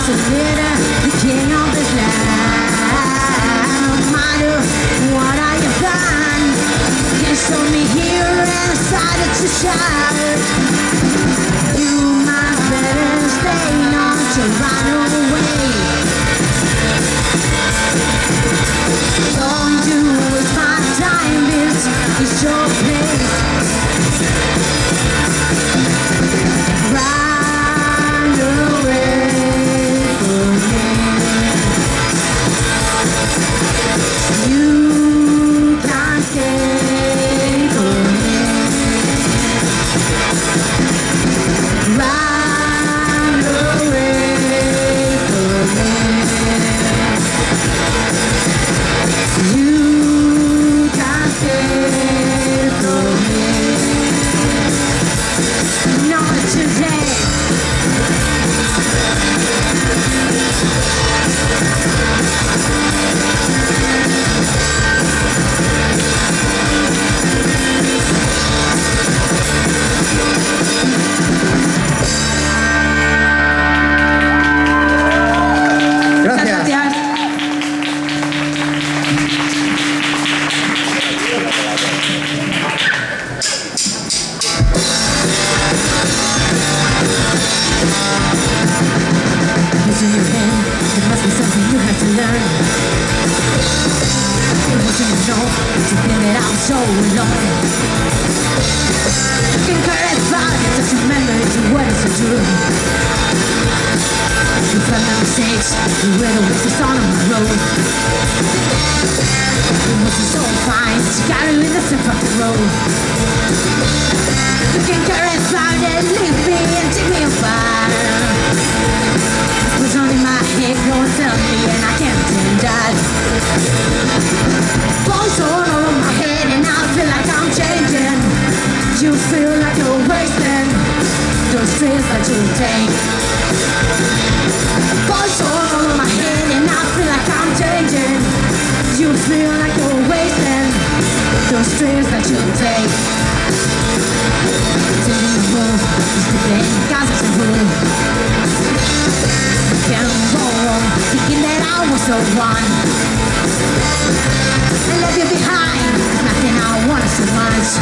leader, the king of this land. No matter what I have done, you saw me here and decided to shout. You might better stay, not to run away. Don't you waste my time, this is your place. Run away from me. You can't stay from me. Run away from me. You can't stay from me. Not today. Gracias. It's in your head, there must be something you have to learn. It wasn't enough to feel that I'm so alone. Incorrect values, just remember it's what is to do. You found my mistakes, you were the weakest on my road. It wasn't so fine, you got to in the center of the road. You can correct values, leave me and take me apart. Was on in my head, go and tell me, and I can't tell that. Bones all over my head, and I feel like I'm changing. You feel like you're wasting those fears that you take. Bones all over my head, and I feel like I'm changing. You feel like you're wasting those fears that you take. Taking the move, it's the day, guys, it's a move. Can't go on thinking that I was the one. I left you behind, there's nothing I wanted so much.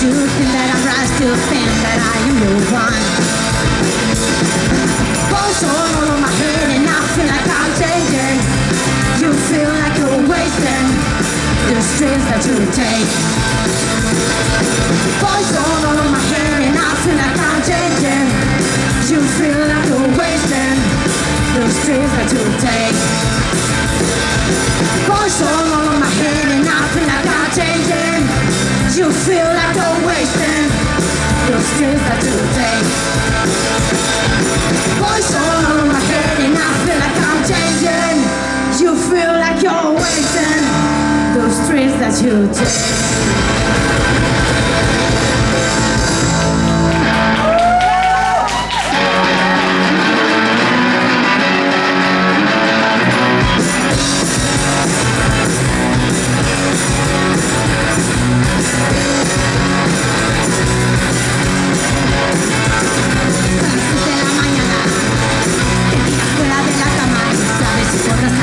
To think that I'm right, still think that I am the one. Bones all over my head and I feel like I'm changing. You feel like you're wasting the stress that you take. Bones all over my head and I feel like I'm changing. You feel like you're wasting those dreams that you take. Bones all over my head and I feel like I'm changing. You feel like you're wasting those dreams that you take. Bones all over my head and I feel like I'm changing. You feel like you're wasting those dreams that you take.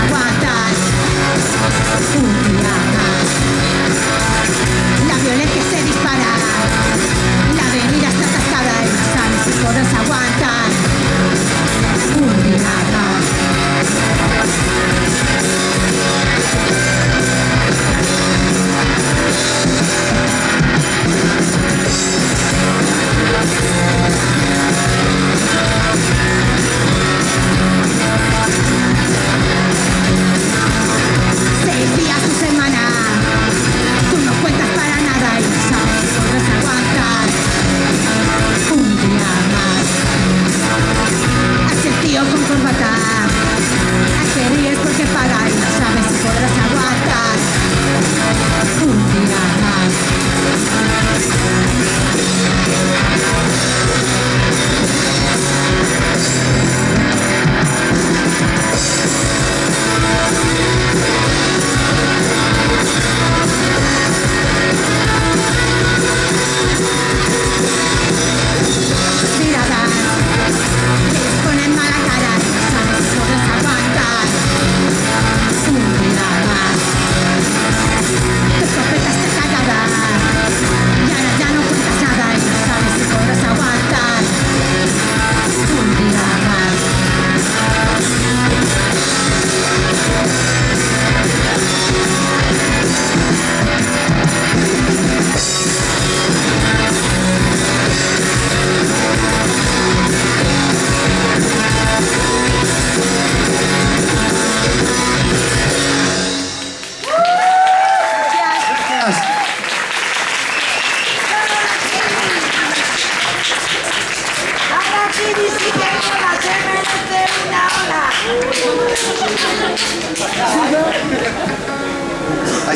Aguantar un día más. La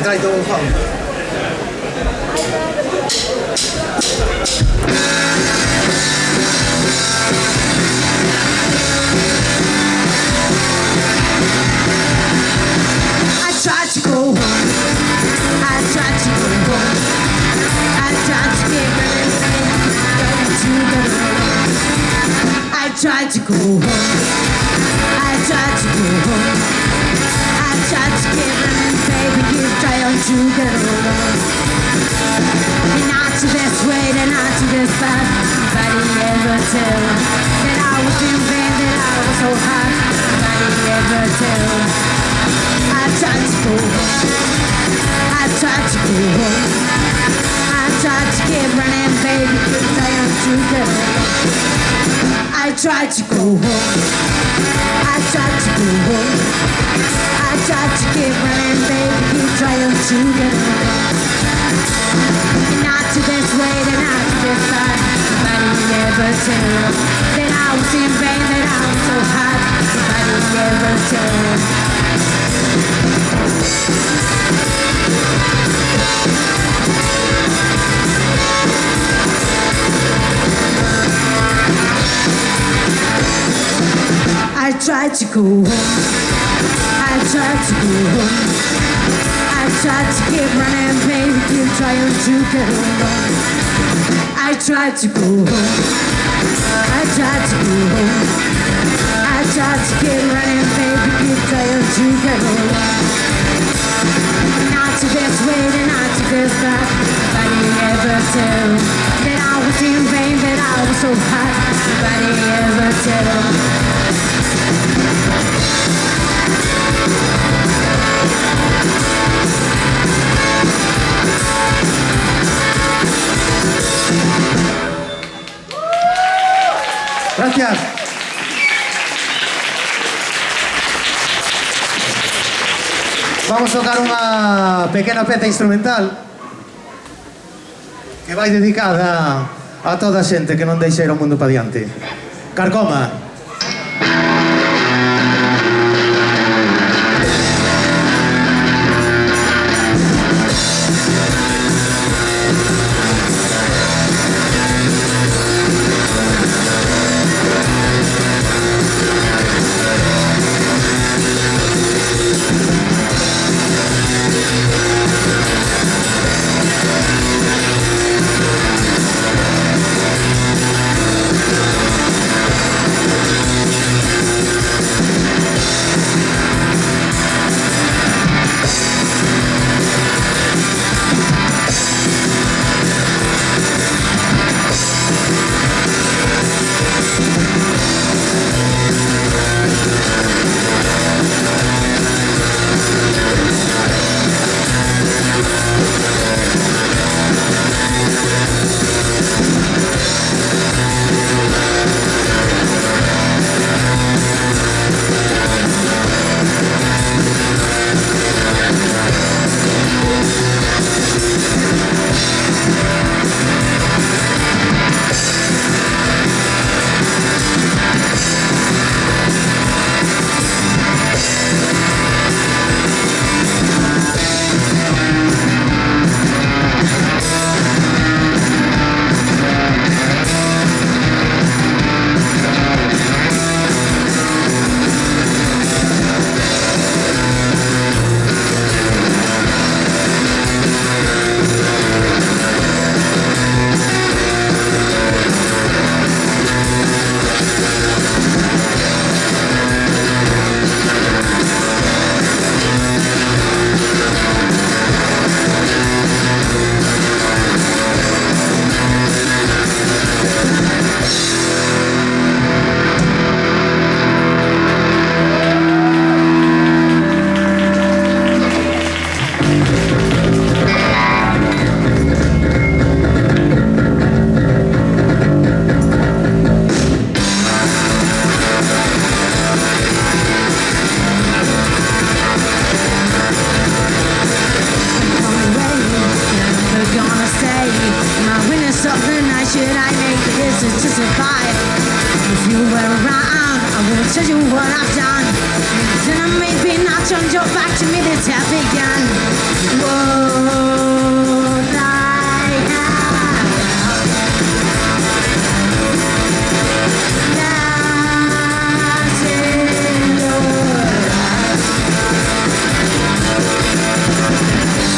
try to hold. I tried to go home. I tried to go home. I tried to get running to the road. I tried to go home. I tried to go home. I tried to get running, baby, you try on to get along. You're not the best way, they're not the best path. Nobody ever tell that I was in vain, that I was so hot. Nobody ever tell. I tried to go home. I tried to go home. I tried to get running, baby, you try on to get along. I tried to go home. I tried to go home. I tried to get running, baby, keep trying to get along. Not the best way, then not the best side. Nobody ever tell that I was in vain, that I was so hot. Nobody ever tell. I tried to go home. I tried to go home. I tried to get running, baby, keep trying to get along. I tried to go home. I tried to go home. I tried to get running, baby, keep trying to get along. Not the best way, then not the best path. Nobody ever tell that I was in vain, that I was so hot. Nobody ever tell. Gracias. Vamos tocar unha pequena peza instrumental que vai dedicada a toda a xente que non deixa ir o mundo pa diante. Carcoma. Should I make this to survive? If you were around, I would won't tell you what I've done. Then I maybe not turn your back to me, this have begun. What I have that's in your eyes.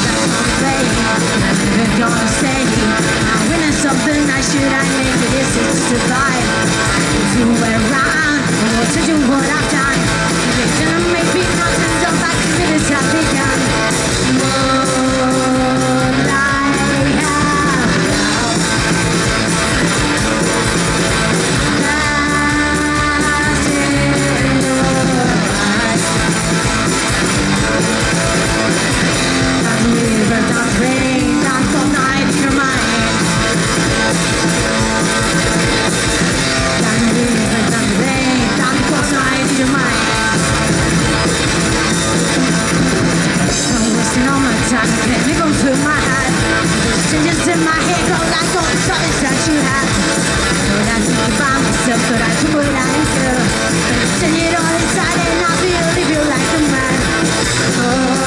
That's what I'm saying. I'm never gonna say I'm winning something I should. I make it easy to survive. If you were around, I won't tell you what I've done. Then I maybe not turn your back to me, this have begun. What I have that's in your eyes. Down the river, down the rain, down the night in your mind. Down the river, down the rain, down the night in your mind. I'm wasting all my time, I can't even feel my heart. The changes in my head go like all the troubles that you have. When I think about myself, but I do what I do. And I send it all inside and I believe you like a man. All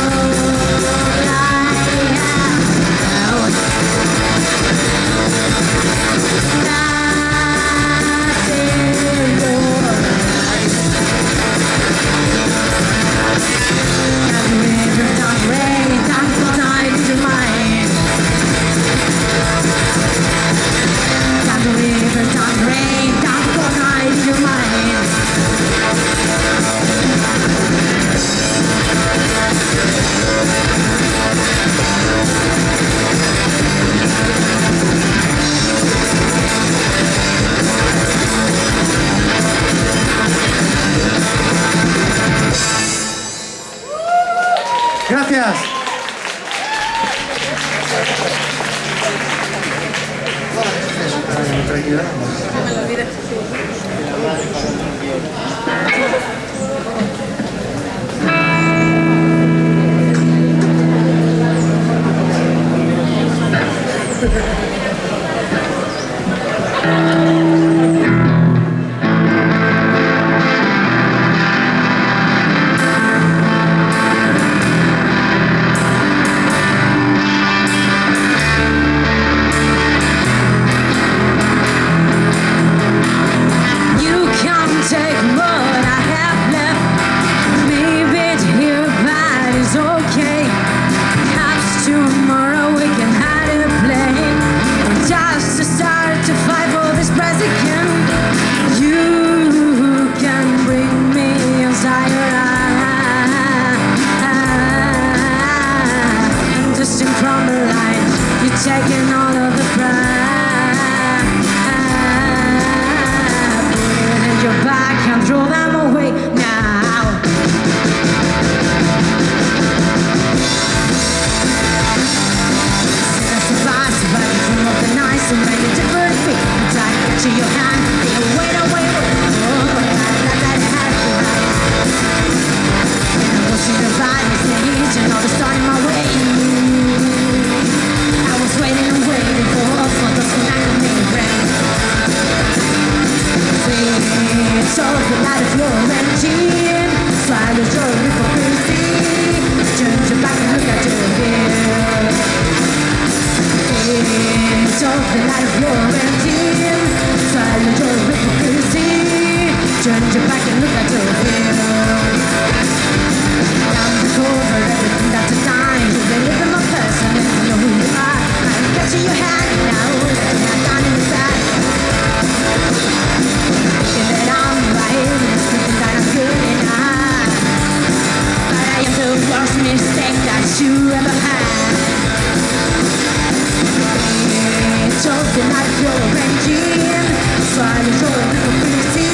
I have that's in your eyes. Down the river, down the rain, down the night in your mind. Down the river, down the rain, down the night in your mind. Gracias. You can take what I have left. Leave it here, that is okay. Perhaps tomorrow we can have a play. Just to start to fight for this present. You can bring me inside your eyes. Distant from the light, you're taking all of the pride. Put it in your back and throw them away now. Survive from all the nights so many different feet. Tie it to your hand, wait, away. That had to right. And I was in the vibe, it's the heat, and all the start in my way. I was waiting and waiting for those who like me rain. It's all the light of your engine. Swallow your hypocrisy. Turn your back and look at your gear. It's all the light of your engine. Swallow your hypocrisy. Turn your back and look at your gear. Down the cover, everything that's a time. You live in my person and you know who you are. I'm catching your hand now, letting that down in the side. Thinking that I'm right, thinking that I'm good enough. But I am the worst mistake that you ever had. It's all the night of your engine. Swallow your hypocrisy.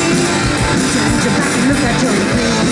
Turn your back and look at your green.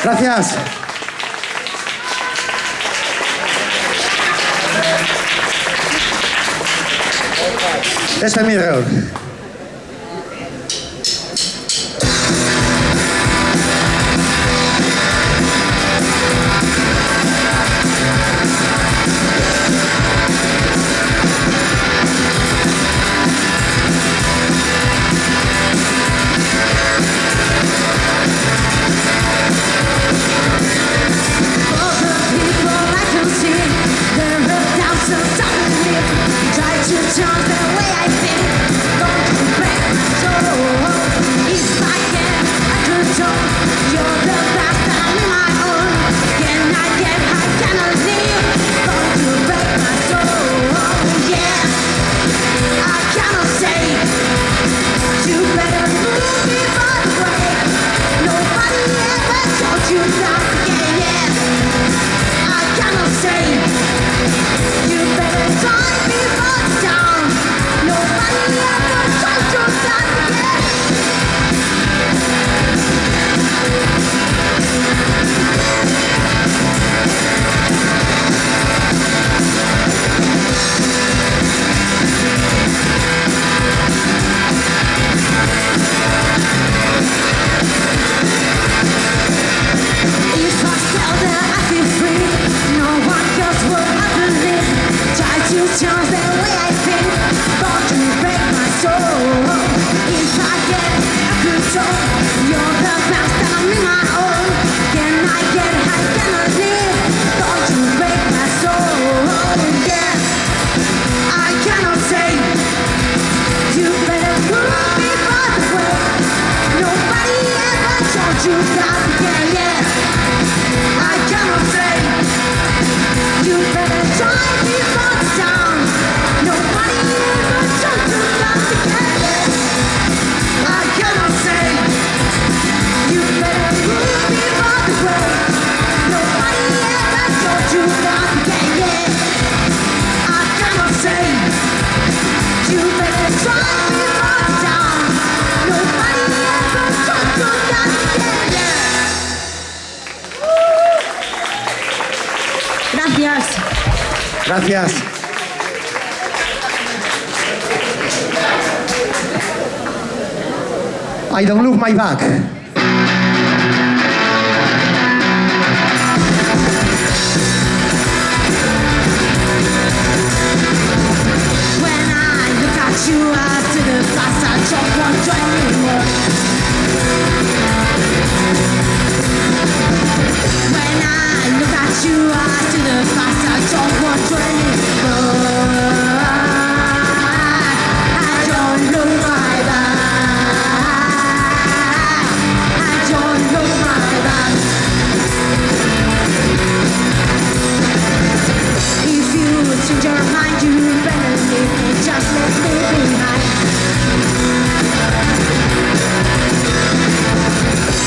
Gracias. Este es mi error. Gracias. I don't look my back. When I look at you, I see the past. I don't want to anymore. When I look at you, I see the past. I don't want to anymore. I don't look my back. I don't look my back. If you change your mind, you better leave me. Just let me behind.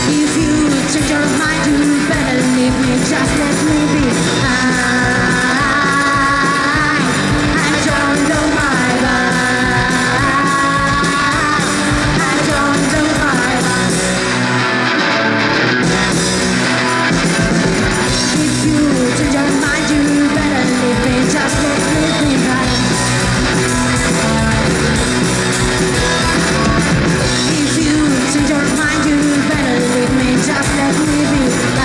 If you change your mind, you better leave me. Just let me behind. I don't look my back. I don't look my back. If you change your mind, you better leave me. Just let me behind. If you change your mind, you better leave me. Just let me behind.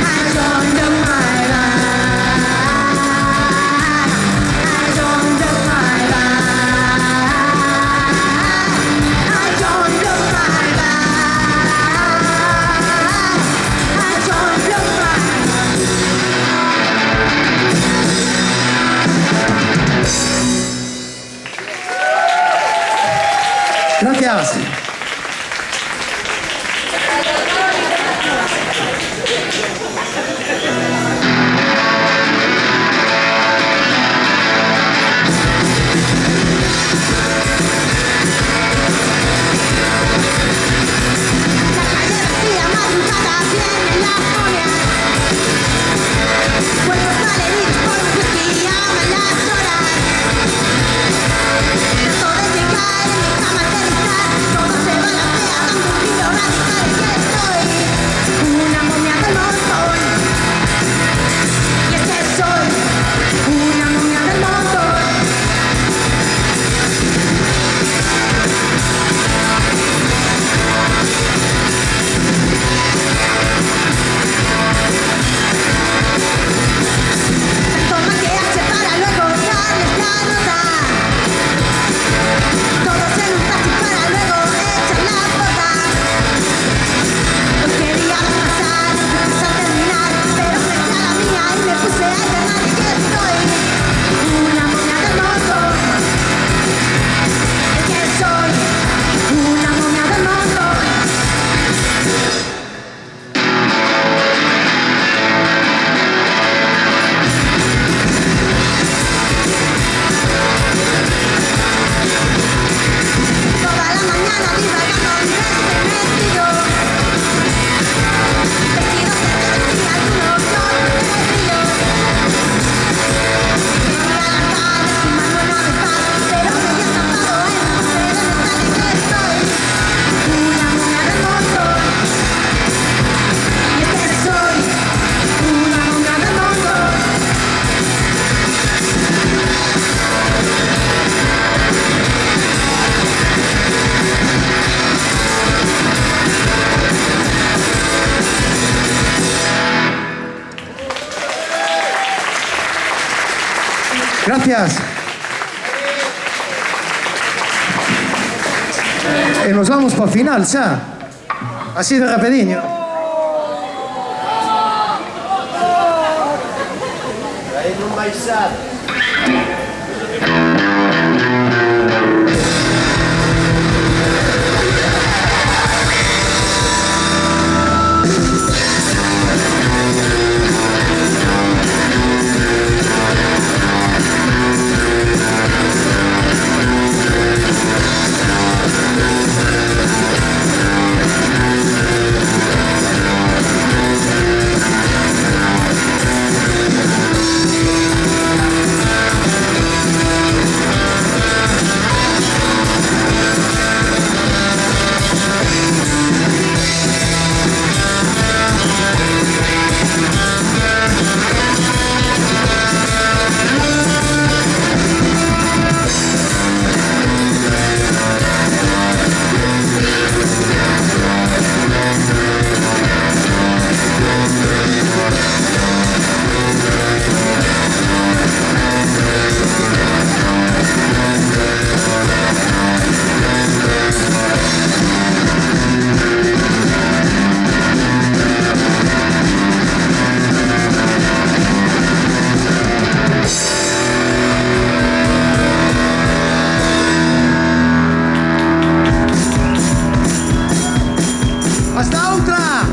I don't look my back. I don't look my back. I don't look my back. I don't look my Gracias. Todo es de caer en mi cama, aterrizar. Todo Gracias. E nos vamos para o final xa. Así de rapidinho. Aí non vai ser. Hasta outra!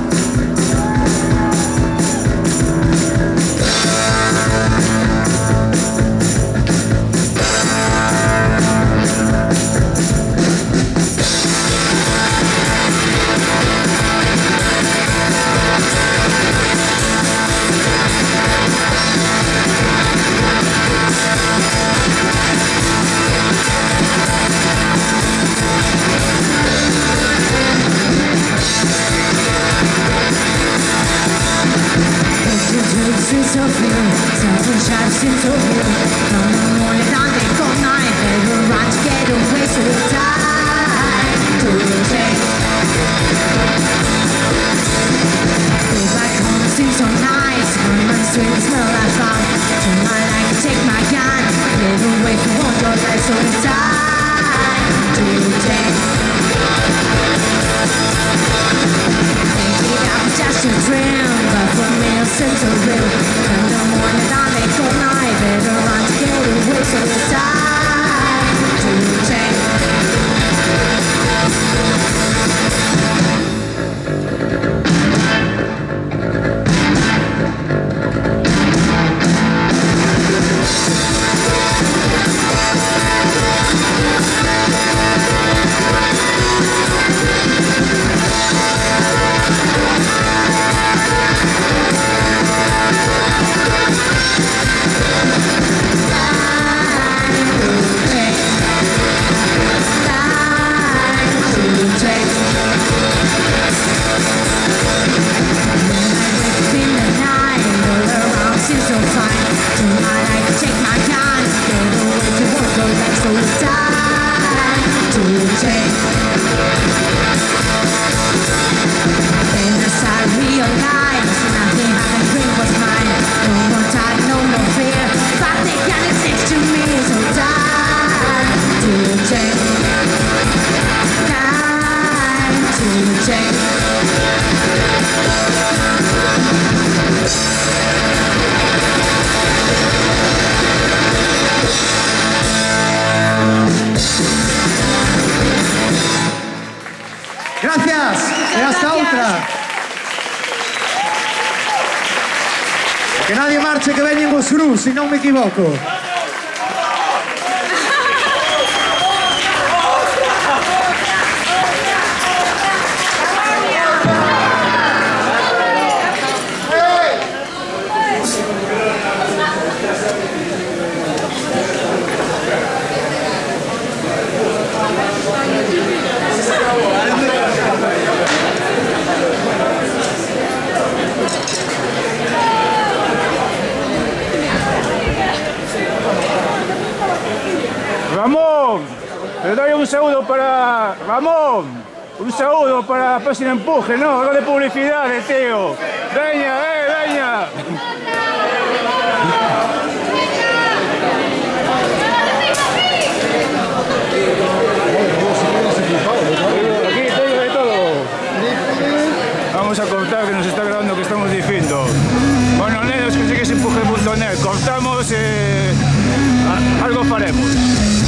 Since of you, something shines into you. From the morning on they go night, they will run to get away, so we die to change. Go back home, seems so nice. When my sweet smell I found. Tonight I can take my gun, live away from all your life, so we die to change. Thinking that was just a dream, but for me it seems so real. In the morning I make all night, better run to get away, so it's time to change. Gracias e hasta outra. Que nadie marche, que veñen os Cruz, se non me equivoco. Ramón, le doy un saludo para Ramón, un saludo para Página Empuje, ¿no? Algo de publicidad, tío. Veña, veña. que nos está grabando que estamos diciendo. Bueno, nenos, que seguís empuje.net. Cortamos algo faremos.